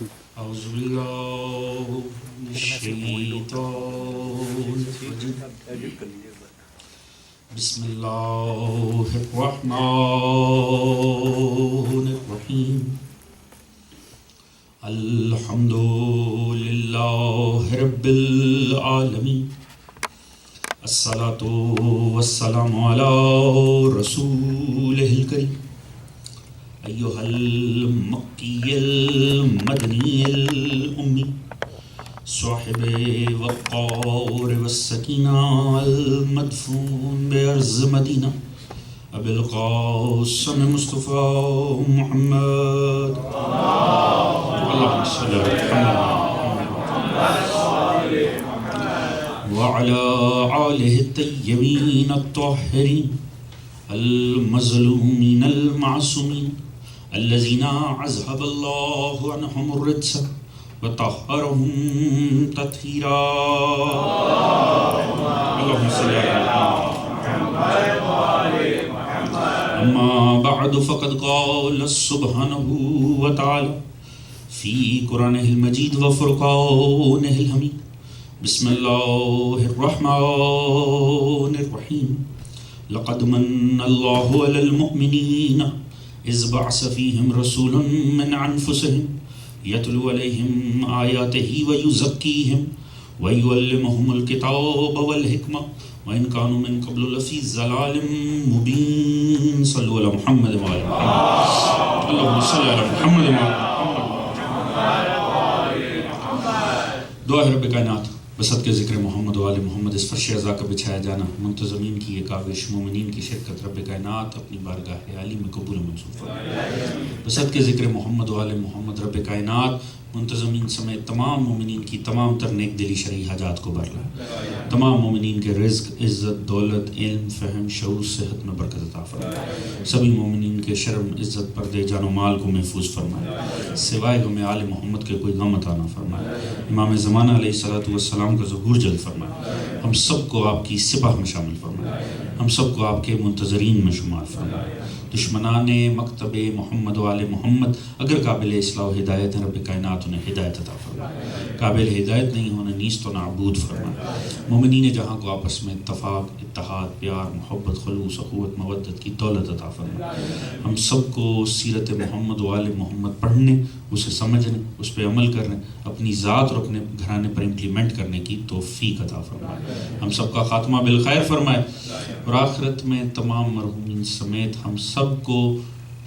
أعوذ بالله من الشيطان الرجيم بسم الله الرحمن الرحيم الحمد لله رب العالمين الصلاة والسلام على رسوله الكريم أيها المكي المدني الأمي صاحب وقار والسكينة المدفون بأرض مدينة أبي القاسم مصطفى محمد اللهم صل على محمد وعلى آله الطيبين الطاهرين المظلومين المعصومين الذين أذهب الله عنهم الرجس وطهرهم تطهيرا اللهم صل على محمد أما بعد فقد قال سبحانه وتعالى في قرآنه المجيد وفرقانه الحميد بسم الله الرحمن الرحيم لقد من الله على المؤمنين إذ بعث فيهم رسولا من أنفسهم يتلو عليهم آياته ويزكيهم ويعلمهم الكتاب والحكمة وإن كانوا من قبل لفي ضلال مبين صلوا على محمد وعلى محمد اللهم صل على محمد وعلى محمد دعا رب کائنات بسط کے ذکر محمد و آل محمد اس فرش ازا کا بچھایا جانا منتظمین کی یہ کاوش مومنین کی شرکت رب کائنات اپنی بارگاہ عالی میں قبول منظور فرمائے بسط کے ذکر محمد و آل محمد رب کائنات منتظمین سمیت تمام مومنین کی تمام تر نیک دلی شرعی حاجات کو بھر لائے تمام مومنین کے رزق عزت دولت علم فہم شعور صحت میں برکت عطا فرمائے سبھی مومنین کے شرم عزت پردے جان و مال کو محفوظ فرمائے سوائے غم آل محمد کے کوئی غم عطا نہ فرمائے امام زمانہ علیہ السلام کا ظہور جلد فرمائے ہم سب کو آپ کی سپاہ میں شامل فرمائے ہم سب کو آپ کے منتظرین میں شمار فرمائے دشمنان مکتب محمد و آل محمد اگر قابل اصلاح و ہدایت ہیں رب کائنات انہیں ہدایت عطا فرمائے قابل ہدایت نہیں ہونے نیست و نعبود فرمائے مومنین جہاں کو آپس میں اتفاق اتحاد پیار محبت خلوص اخوت مودت کی دولت عطا فرمائے ہم سب کو سیرت محمد و آل محمد پڑھنے اسے سمجھنے اس پہ عمل کرنے اپنی ذات اور اپنے گھرانے پر امپلیمنٹ کرنے کی توفیق عطا فرمائے ہم سب کا خاتمہ بالخیر فرمائے اور آخرت میں تمام مرحومین سمیت ہم سب کو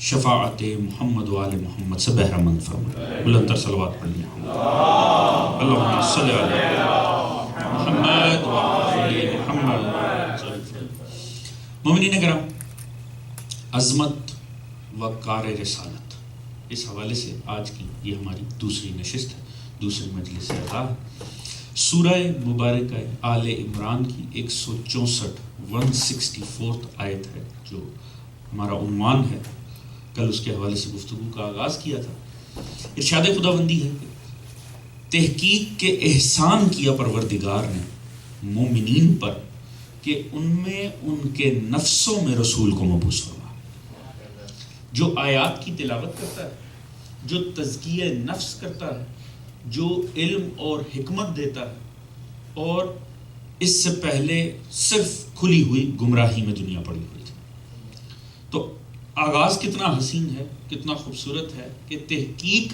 شفاعت محمد و آل محمد سے بہرہ مند فرمائے بلندر صلوات پڑھنے اللہم صلی علی محمد و آل محمد مومنین کرام عظمت و کار رسالت اس حوالے سے آج کی یہ ہماری دوسری نشست ہے دوسری مجلس عطا ہے سورہ مبارکہ آل عمران کی 164 آیت ہے جو ہمارا عنوان ہے کل اس کے حوالے سے گفتگو کا آغاز کیا تھا ارشاد خداوندی ہے کہ تحقیق کے احسان کیا پروردگار نے مومنین پر کہ ان میں ان کے نفسوں میں رسول کو مبعوث فرما جو آیات کی تلاوت کرتا ہے جو تزکیہ نفس کرتا ہے جو علم اور حکمت دیتا ہے اور اس سے پہلے صرف کھلی ہوئی گمراہی میں دنیا پڑی ہوئی تھی تو آغاز کتنا حسین ہے کتنا خوبصورت ہے کہ تحقیق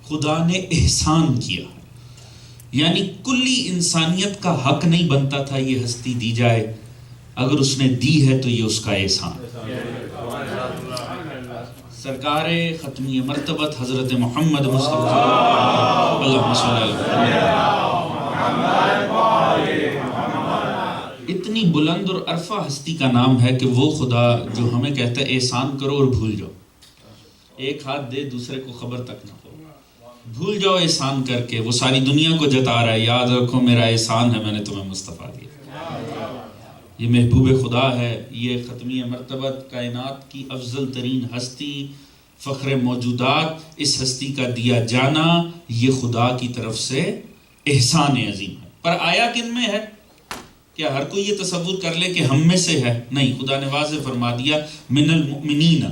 خدا نے احسان کیا ہے یعنی کلی انسانیت کا حق نہیں بنتا تھا یہ ہستی دی جائے اگر اس نے دی ہے تو یہ اس کا احسان سرکار ختمی مرتبت حضرت محمد مصطفیٰ اللہم صلی اللہ علیہ وسلم اتنی بلند اور عرفہ ہستی کا نام ہے کہ وہ خدا جو ہمیں کہتا ہے احسان کرو اور بھول جاؤ ایک ہاتھ دے دوسرے کو خبر تک نہ ہو بھول جاؤ احسان کر کے وہ ساری دنیا کو جتا رہا ہے یاد رکھو میرا احسان ہے میں نے تمہیں مصطفیٰ دیا یہ محبوب خدا ہے یہ ختمی مرتبت کائنات کی افضل ترین ہستی فخر موجودات اس ہستی کا دیا جانا یہ خدا کی طرف سے احسان عظیم ہے پر آیا کن میں ہے کیا ہر کوئی یہ تصور کر لے کہ ہم میں سے ہے نہیں خدا نے واضح فرما دیا من المؤمنین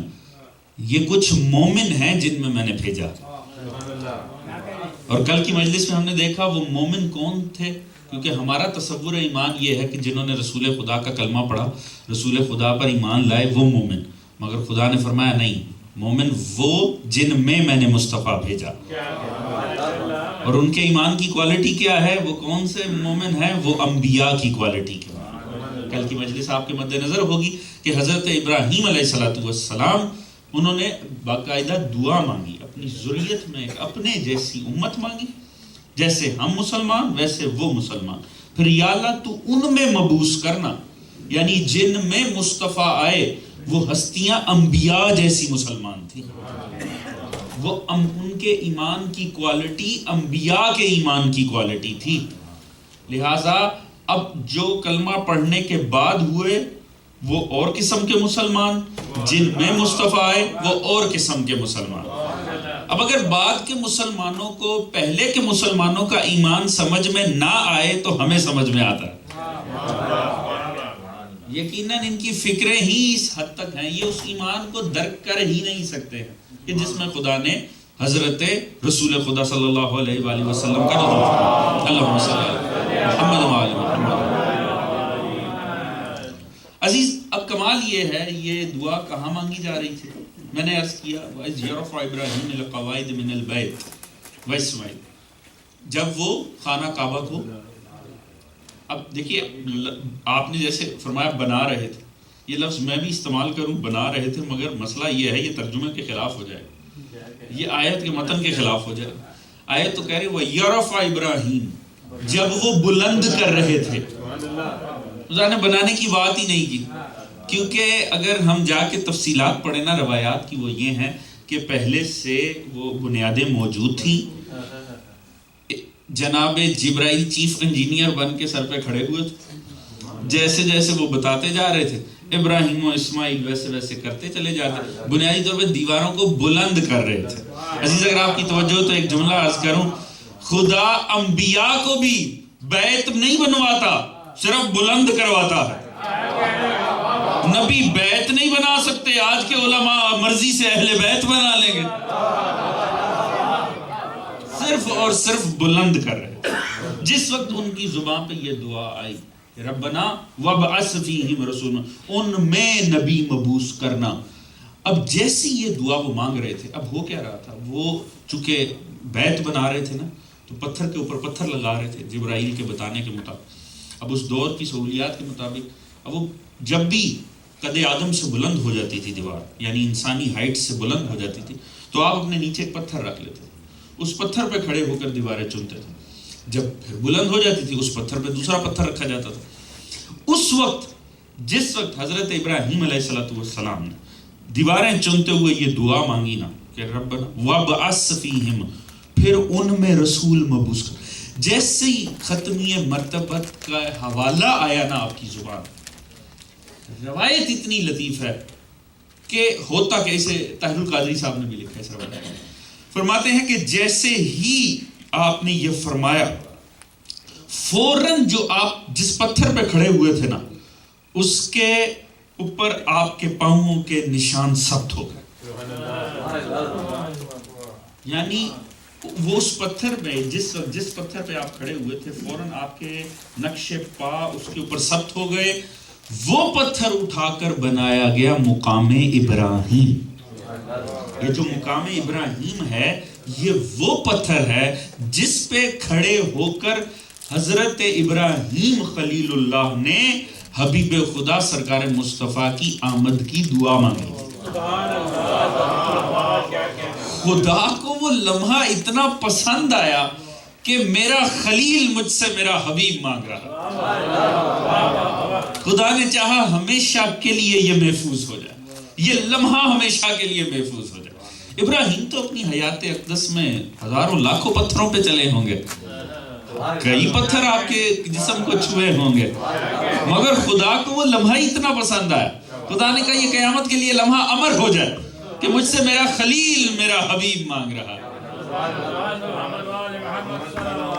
یہ کچھ مومن ہیں جن میں میں نے بھیجا اور کل کی مجلس میں ہم نے دیکھا وہ مومن کون تھے، کیونکہ ہمارا تصور ایمان یہ ہے کہ جنہوں نے رسول خدا کا کلمہ پڑھا، رسول خدا پر ایمان لائے، وہ مومن، مگر خدا نے فرمایا نہیں، مومن وہ جن میں نے مصطفیٰ بھیجا۔ اور ان کے ایمان کی کوالٹی کیا ہے، وہ کون سے مومن ہیں؟ وہ انبیاء کی کوالٹی کے۔ کل کی مجلس آپ کے مد نظر ہوگی کہ حضرت ابراہیم علیہ السلام انہوں نے باقاعدہ دعا مانگی، اپنی ذریت میں اپنے جیسی امت مانگی، جیسے ہم مسلمان ویسے وہ مسلمان۔ پھر یا اللہ تو ان میں مبعوث کرنا، یعنی جن میں مصطفیٰ آئے وہ ہستیاں انبیاء جیسی مسلمان تھی، وہ ان کے ایمان کی کوالٹی انبیاء کے ایمان کی کوالٹی تھی۔ لہٰذا اب جو کلمہ پڑھنے کے بعد ہوئے وہ اور قسم کے مسلمان، جن میں مصطفیٰ آئے وہ اور قسم کے مسلمان۔ اب اگر بعد کے مسلمانوں کو پہلے کے مسلمانوں کا ایمان سمجھ میں نہ آئے تو ہمیں سمجھ میں آتا ہے۔ یقیناً ان کی فکریں ہی اس حد تک ہیں، یہ اس ایمان کو درک کر ہی نہیں سکتے ہیں کہ جس میں خدا نے حضرت رسول خدا صلی اللہ علیہ وآلہ وسلم کا نزول فرمایا۔ اللہم صلی علی محمد وآل محمد۔ عزیز، اب کمال یہ ہے، یہ دعا کہاں مانگی جا رہی تھی؟ میں نے عرض کیا وَإِذْ يَرْفَعُ إِبْرَاهِيمُ الْقَوَاعِدَ مِنَ الْبَيْتِ وَإِسْمَاعِيلُ، جب وہ خانہ کعبہ کو، اب دیکھیے آپ نے جیسے فرمایا بنا رہے تھے، یہ لفظ میں بھی استعمال کروں بنا رہے تھے، مگر مسئلہ یہ ہے یہ ترجمے کے خلاف ہو جائے، یہ آیت کے متن کے خلاف ہو جائے۔ آیت تو کہہ رہے وَيَرْفَعُ إِبْرَاهِيمُ، جب وہ بلند کر رہے تھے، خدا نے بنانے کی بات ہی نہیں کی، کیونکہ اگر ہم جا کے تفصیلات پڑھیں نا روایات کی، وہ یہ ہیں کہ پہلے سے وہ بنیادیں موجود تھیں۔ جناب جبرائیل چیف انجینئر بن کے سر پہ کھڑے ہوئے تھے، جیسے جیسے وہ بتاتے جا رہے تھے ابراہیم و اسماعیل ویسے ویسے کرتے چلے جاتے، بنیادی طور پہ دیواروں کو بلند کر رہے تھے۔ عزیز اگر آپ کی توجہ ہو تو ایک جملہ عرض کروں، خدا انبیاء کو بھی بیت نہیں بنواتا، صرف بلند کرواتا ہے۔ نبی بیت نہیں بنا سکتے، آج کے علماء مرضی سے اہل بیت بنا لیں گے، صرف اور صرف بلند کر رہے۔ جس وقت ان کی زبان پہ یہ دعا آئی ربنا وابعث فیہم رسولا، ان میں نبی مبعوث کرنا، اب جیسی یہ دعا وہ مانگ رہے تھے، اب ہو کیا رہا تھا، وہ چونکہ بیت بنا رہے تھے نا تو پتھر کے اوپر پتھر لگا رہے تھے جبرائیل کے بتانے کے مطابق۔ اب اس دور کی سہولیات کے مطابق اب وہ جب بھی قد آدم سے بلند ہو جاتی تھی دیوار، یعنی انسانی ہائٹ سے بلند ہو جاتی تھی، تو آپ اپنے نیچے ایک پتھر رکھ لیتے تھے، اس پتھر پہ کھڑے ہو کر دیواریں چنتے تھے۔ جب پھر بلند ہو جاتی تھی اس پتھر پہ دوسرا پتھر رکھا جاتا تھا۔ اس وقت جس وقت حضرت ابراہیم علیہ السلام نے دیواریں چنتے ہوئے یہ دعا مانگی نا کہ ربنا وابعث فیہم، پھر ان میں رسول مبعوث کر، جیسے ہی ختمی مرتبت کا حوالہ آیا نا آپ کی زبان، روایت اتنی لطیف ہے کہ ہوتا کہ اسے طاہر القادری صاحب نے بھی لکھا ہے، اس روایت میں فرماتے ہیں کہ جیسے ہی آپ نے یہ فرمایا، فوراً جو آپ جس پتھر پہ کھڑے ہوئے تھے نا اس کے اوپر آپ کے پاؤں کے نشان ثبت ہو گئے، یعنی وہ اس پتھر پہ جس پتھر پہ آپ کھڑے ہوئے تھے فوراً آپ کے نقش پا اس کے اوپر ثبت ہو گئے۔ وہ پتھر اٹھا کر بنایا گیا مقام ابراہیم۔ یہ جو مقام ابراہیم ہے یہ وہ پتھر ہے جس پہ کھڑے ہو کر حضرت ابراہیم خلیل اللہ نے حبیب خدا سرکار مصطفیٰ کی آمد کی دعا مانگی۔ خدا کو وہ لمحہ اتنا پسند آیا کہ میرا خلیل مجھ سے میرا حبیب مانگ رہا، خدا نے چاہا ہمیشہ کے لیے یہ محفوظ ہو جائے، یہ لمحہ ہمیشہ کے لیے محفوظ ہو جائے۔ ابراہیم تو اپنی حیات اقدس میں ہزاروں لاکھوں پتھروں پہ چلے ہوں گے، کئی پتھر آپ کے جسم کو چھوئے ہوں گے، مگر خدا کو وہ لمحہ اتنا پسند آیا، خدا نے کہا یہ قیامت کے لیے لمحہ امر ہو جائے کہ مجھ سے میرا خلیل میرا حبیب مانگ رہا ہے۔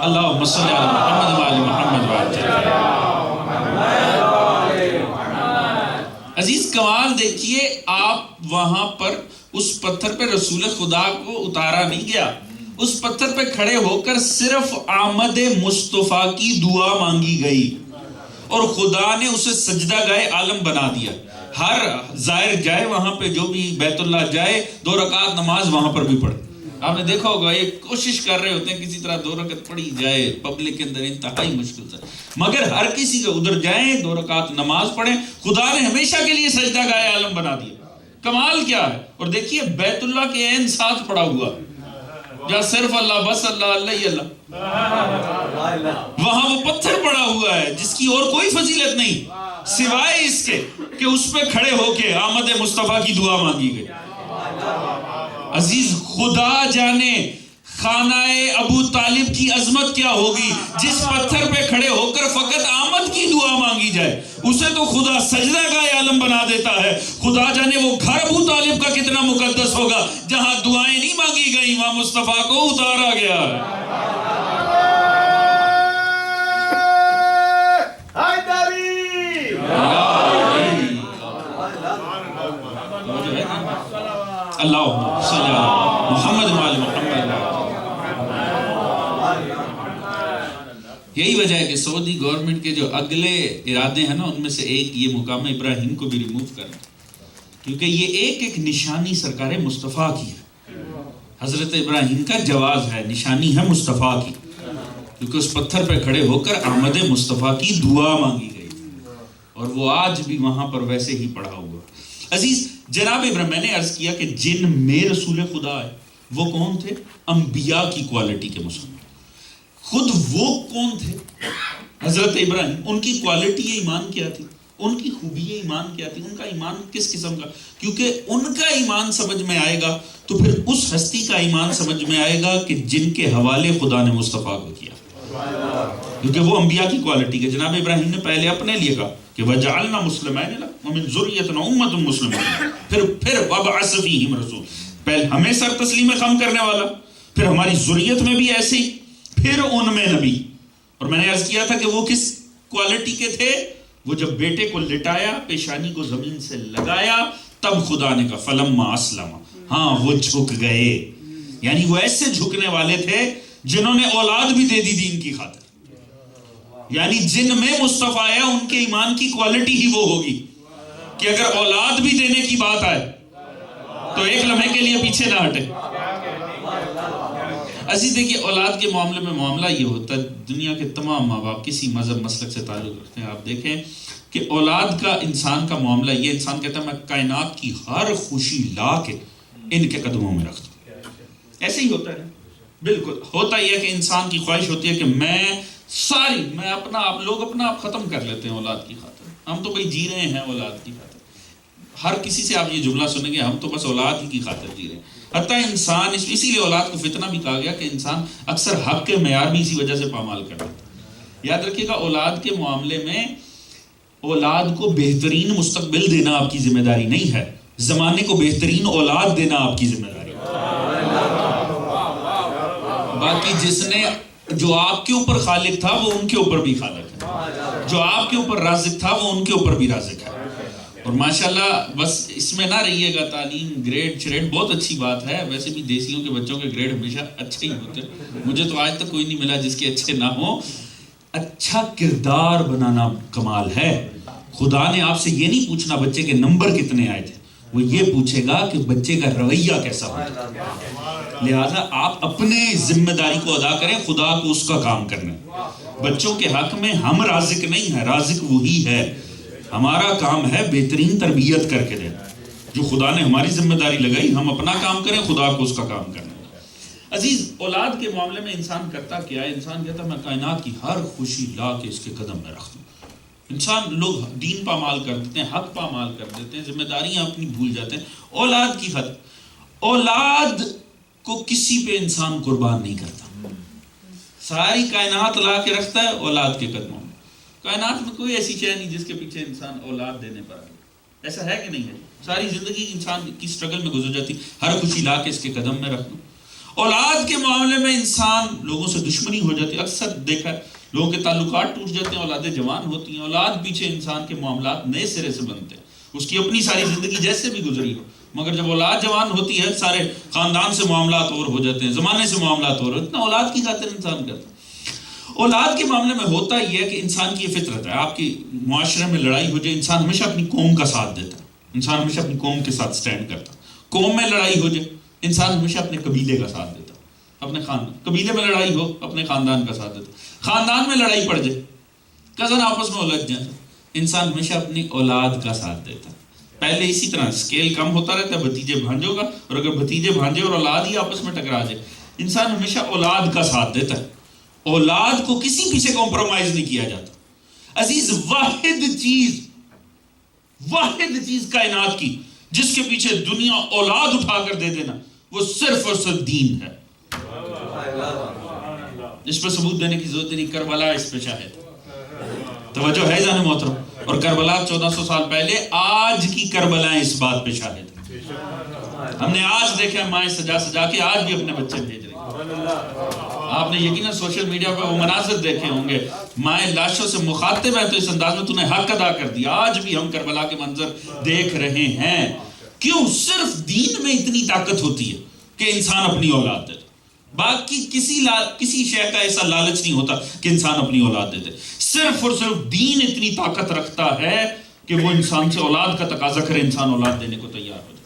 اللہم صلی علی محمد وآل محمد وآل۔ عزیز کمال دیکھیے، آپ وہاں پر اس پتھر پہ رسول خدا کو اتارا نہیں گیا، اس پتھر پہ کھڑے ہو کر صرف آمد مصطفیٰ کی دعا مانگی گئی اور خدا نے اسے سجدہ گاہ عالم بنا دیا. ہر زائر جائے وہاں پہ، جو بھی بیت اللہ جائے 2 رکعت نماز وہاں پر بھی پڑھے. آپ نے دیکھا ہوگا یہ کوشش کر رہے ہوتے ہیں کسی طرح 2 رکعت پڑھی جائے پبلک کے اندر، انتہائی مشکل سے، مگر ہر کسی کے ادھر جائیں 2 رکعت نماز پڑھیں. خدا نے ہمیشہ کے لیے سجدہ گاہ عالم بنا دیا. کمال کیا ہے. اور دیکھیے بیت اللہ کے عین ساتھ پڑا ہوا، جہاں صرف اللہ، بس اللہ، اللہ ہی اللہ. وہاں وہ پتھر پڑا ہوا ہے جس کی اور کوئی فضیلت نہیں سوائے اس کے کہ اس پہ کھڑے ہو کے آمد مصطفیٰ کی دعا مانگی گئی. عزیز خدا جانے خانہ ابو طالب کی عظمت کیا ہوگی جس پتھر پہ کھڑے ہو کر فقط آمد کی دعا مانگی جائے، اسے تو خدا سجدہ گاہ عالم بنا دیتا ہے. خدا جانے وہ گھر ابو طالب کا کتنا مقدس ہوگا جہاں دعائیں نہیں مانگی گئی، وہاں مصطفیٰ کو اتارا گیا ہے. اللہ صلی اللہ محمد محمد. یہی وجہ ہے کہ سعودی گورنمنٹ کے جو اگلے ارادے ہیں نا، ان میں سے ایک یہ مقام ابراہیم کو بھی ریموو کرنا، کیونکہ یہ ایک نشانی سرکار مصطفیٰ کی ہے. حضرت ابراہیم کا جواز ہے، نشانی ہے مصطفیٰ کی، کیونکہ اس پتھر پہ کھڑے ہو کر آمد مصطفیٰ کی دعا مانگی گئی اور وہ آج بھی وہاں پر ویسے ہی پڑھا ہوا. عزیز جناب ابراہیم، میں نے عرض کیا کہ جن میں رسول خدا ہے وہ کون تھے؟ انبیاء کی کوالٹی کے مسلمان. خود وہ کون تھے؟ حضرت ابراہیم. ان کی کوالٹی ایمان کیا تھی؟ ان کی خوبی ایمان کیا تھی؟ ان کا ایمان کس قسم کا؟ کیونکہ ان کا ایمان سمجھ میں آئے گا تو پھر اس ہستی کا ایمان سمجھ میں آئے گا کہ جن کے حوالے خدا نے مصطفیٰ کو کیا، کیونکہ وہ انبیاء کی کوالٹی کے. جناب ابراہیم نے پہلے اپنے لیے کہا کہ وَجَعَلْنَا مُسْلِمَيْنِ لَكَ وَمِنْ ذُرِّيَّتِنَا أُمَّةٌ مُسْلِمَةٌ، پھر وَبَعَثَ فِيهِمْ رَسُولًا، پہلے ہمیں سر تسلیم خم کرنے والا، پھر ہماری ذریت میں بھی ایسے ہی، پھر ان میں نبی. اور میں نے عرض کیا تھا کہ وہ کس کوالٹی کے تھے؟ وہ جب بیٹے کو لٹایا، پیشانی کو زمین سے لگایا، تب خدا نے کہا فَلَمَّا أَسْلَمَ، ہاں وہ جھک گئے. یعنی وہ ایسے جھکنے والے تھے جنہوں نے اولاد بھی دے دی دین کی خاطر. یعنی جن میں مصطفیٰ ہے ان کے ایمان کی کوالٹی ہی وہ ہوگی کہ اگر اولاد بھی دینے کی بات آئے تو ایک لمحے کے لیے پیچھے نہ ہٹے. عزیز دیکھیے اولاد کے معاملے میں معاملہ یہ ہوتا ہے، دنیا کے تمام ماں باپ کسی مذہب مسلک سے تعلق رکھتے ہیں، آپ دیکھیں کہ اولاد کا انسان کا معاملہ یہ، انسان کہتا ہے میں کائنات کی ہر خوشی لا کے ان کے قدموں میں رکھ دوں. ایسے ہی ہوتا ہے، بالکل ہوتا ہی ہے کہ انسان کی خواہش ہوتی ہے کہ میں اپنا آپ، لوگ اپنا آپ ختم کر لیتے ہیں اولاد کی خاطر. ہم تو بھائی جی رہے ہیں اولاد کی خاطر. ہر کسی سے آپ یہ جملہ سنیں گے ہم تو بس اولاد ہی کی خاطر جی رہے ہیں. حتیٰ انسان اسی لیے اولاد کو فتنہ بھی کہا گیا کہ انسان اکثر حق کے معیار بھی اسی وجہ سے پامال کرتا ہے. یاد رکھیے گا اولاد کے معاملے میں اولاد کو بہترین مستقبل دینا آپ کی ذمہ داری نہیں ہے، زمانے کو بہترین اولاد دینا آپ کی ذمہ داری ہے. باقی جس نے جو آپ کے اوپر خالق تھا وہ ان کے اوپر بھی خالق ہے، جو آپ کے اوپر رازق تھا وہ ان کے اوپر بھی رازق ہے. اور ماشاءاللہ بس اس میں نہ رہیے گا تعلیم گریڈ شریڈ بہت اچھی بات ہے، ویسے بھی دیسیوں کے بچوں کے گریڈ ہمیشہ اچھے ہی ہوتے ہیں، مجھے تو آج تک کوئی نہیں ملا جس کے اچھے نہ ہوں. اچھا کردار بنانا کمال ہے. خدا نے آپ سے یہ نہیں پوچھنا بچے کے نمبر کتنے آئے تھے، وہ یہ پوچھے گا کہ بچے کا رویہ کیسا ہوتا ہے. لہذا آپ اپنے ذمہ داری کو ادا کریں، خدا کو اس کا کام کرنا ہے. بچوں کے حق میں ہم رازق نہیں ہیں، رازق وہی ہے. ہمارا کام ہے بہترین تربیت کر کے دینا. جو خدا نے ہماری ذمہ داری لگائی ہم اپنا کام کریں، خدا کو اس کا کام کرنا. عزیز اولاد کے معاملے میں انسان کرتا کیا ہے؟ انسان کہتا ہے میں کائنات کی ہر خوشی لا کے اس کے قدم میں رکھ دوں. انسان لوگ دین پامال کر دیتے ہیں، حق پامال کر دیتے ہیں، ذمہ داریاں اپنی بھول جاتے ہیں اولاد کی خاطر. اولاد کو کسی پہ انسان قربان نہیں کرتا، ساری کائنات لا کے رکھتا ہے اولاد کے قدموں میں. کائنات میں کوئی ایسی شے نہیں جس کے پیچھے انسان اولاد دینے پر آئے. ایسا ہے کہ نہیں ہے؟ ساری زندگی انسان کی سٹرگل میں گزر جاتی، ہر خوشی لا کے اس کے قدم میں رکھ دوں. اولاد کے معاملے میں انسان لوگوں سے دشمنی ہو جاتی ہے. اکثر دیکھا ہے لوگوں کے تعلقات ٹوٹ جاتے ہیں، اولادیں جوان ہوتی ہیں، اولاد پیچھے انسان کے معاملات نئے سرے سے بنتے ہیں. اس کی اپنی ساری زندگی جیسے بھی گزری ہو مگر جب اولاد جوان ہوتی ہے سارے خاندان سے معاملات اور ہو جاتے ہیں, زمانے سے معاملات اور اتنا اولاد کی خاطر انسان کرتا ہے. اولاد کے معاملے میں ہوتا ہی ہے کہ انسان کی یہ فطرت ہے, آپ کی معاشرے میں لڑائی ہو جائے انسان ہمیشہ اپنی قوم کا ساتھ دیتا ہے, انسان ہمیشہ اپنی قوم کے ساتھ سٹینڈ کرتا ہے. قوم میں لڑائی ہو جائے انسان ہمیشہ اپنے قبیلے کا ساتھ دیتا ہے, اپنے خاندان. قبیلے میں لڑائی ہو اپنے خاندان کا ساتھ دیتا ہے. خاندان میں لڑائی پڑ جائے, کزن آپس میں الجھ جائیں, انسان ہمیشہ اپنی اولاد کا ساتھ دیتا ہے. پہلے اسی طرح اسکیل کم ہوتا رہتا ہے بھتیجے بھانجوں کا, اور اگر بھتیجے بھانجے اور اولاد ہی آپس میں ٹکرا جائے انسان ہمیشہ اولاد کا ساتھ دیتا ہے. اولاد کو کسی پیچھے کمپرومائز نہیں کیا جاتا. عزیز واحد چیز کائنات کی جس کے پیچھے دنیا اولاد اٹھا کر دے دینا وہ صرف اور صرف دین ہے. اس پہ ثبوت دینے کی ضرورت نہیں, کربلا اس پہ شاہد. توجہ ہے جانے محترم, اور کربلا 1400 سال پہلے, آج کی کربلائیں اس بات پہ شاہد ہیں. ہم نے آج دیکھا مائیں سجا سجا کے آج بھی اپنے بچے بھیج رہے ہیں. آپ نے یقیناً سوشل میڈیا پہ وہ مناظر دیکھے ہوں گے, مائیں لاشوں سے مخاطب ہے تو اس انداز میں تو نے حق ادا کر دیا. آج بھی ہم کربلا کے منظر دیکھ رہے ہیں. کیوں؟ صرف دین میں اتنی طاقت ہوتی ہے کہ انسان اپنی اولاد دے. باقی کسی شے کا ایسا لالچ نہیں ہوتا کہ انسان اپنی اولاد دے دے. صرف اور صرف دین اتنی طاقت رکھتا ہے کہ وہ انسان سے اولاد کا تقاضا کرے, انسان اولاد دینے کو تیار ہو جائے.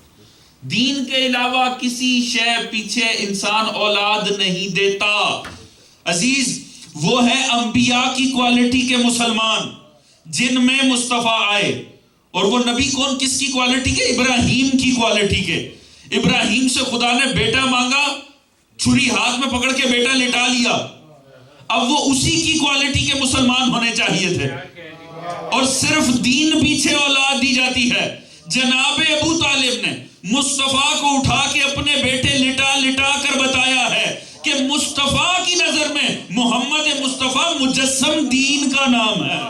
دین کے علاوہ کسی شے پیچھے انسان اولاد نہیں دیتا. عزیز, وہ ہے انبیاء کی کوالٹی کے مسلمان جن میں مصطفیٰ آئے. اور وہ نبی کون, کس کی کوالٹی کے؟ ابراہیم کی کوالٹی کے. ابراہیم سے خدا نے بیٹا مانگا, چھری ہاتھ میں پکڑ کے بیٹا لٹا لیا. اب وہ اسی کی کوالٹی کے مسلمان ہونے چاہیے تھے, اور صرف دین پیچھے اولاد دی جاتی ہے. جناب ابو طالب نے مصطفیٰ کو اٹھا کے اپنے بیٹے لٹا لٹا کر بتایا ہے کہ مصطفیٰ کی نظر میں محمد مصطفیٰ مجسم دین کا نام ہے.